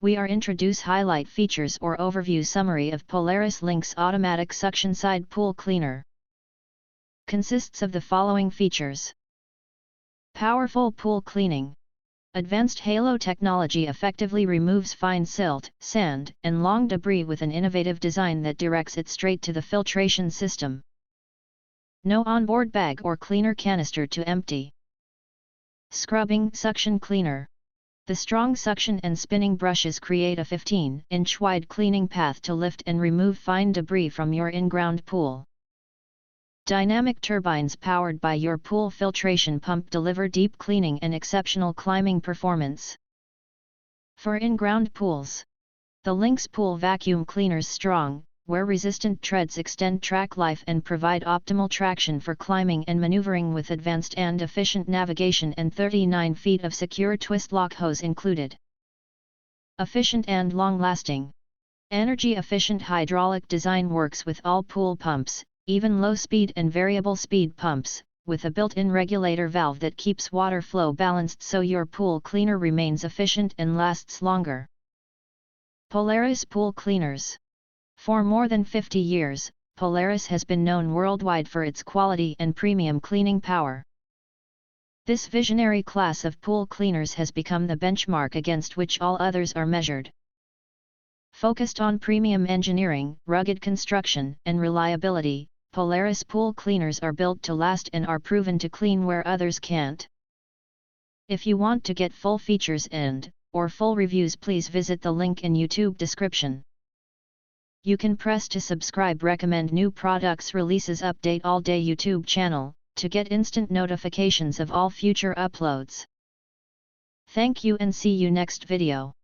we are introduce highlight features or overview summary of Polaris LYNX automatic suction side pool cleaner. Consists of the following features. Powerful pool cleaning. Advanced halo technology effectively removes fine silt, sand, and long debris with an innovative design that directs it straight to the filtration system. No onboard bag or cleaner canister to empty. Scrubbing suction cleaner. The strong suction and spinning brushes create a 15-inch wide cleaning path to lift and remove fine debris from your in-ground pool. Dynamic turbines powered by your pool filtration pump deliver deep cleaning and exceptional climbing performance. For in-ground pools, the LYNX pool vacuum cleaner's strong, wear-resistant treads extend track life and provide optimal traction for climbing and maneuvering with advanced and efficient navigation and 39 feet of secure twist-lock hose included. Efficient and long-lasting. Energy-efficient hydraulic design works with all pool pumps, even low-speed and variable-speed pumps, with a built-in regulator valve that keeps water flow balanced so your pool cleaner remains efficient and lasts longer. Polaris Pool Cleaners. For more than 50 years, Polaris has been known worldwide for its quality and premium cleaning power. This visionary class of pool cleaners has become the benchmark against which all others are measured. Focused on premium engineering, rugged construction, and reliability, Polaris pool cleaners are built to last and are proven to clean where others can't. If you want to get full features or full reviews, please visit the link in YouTube description. You can press to subscribe, recommend new products releases, update all day YouTube channel, to get instant notifications of all future uploads. Thank you and see you next video.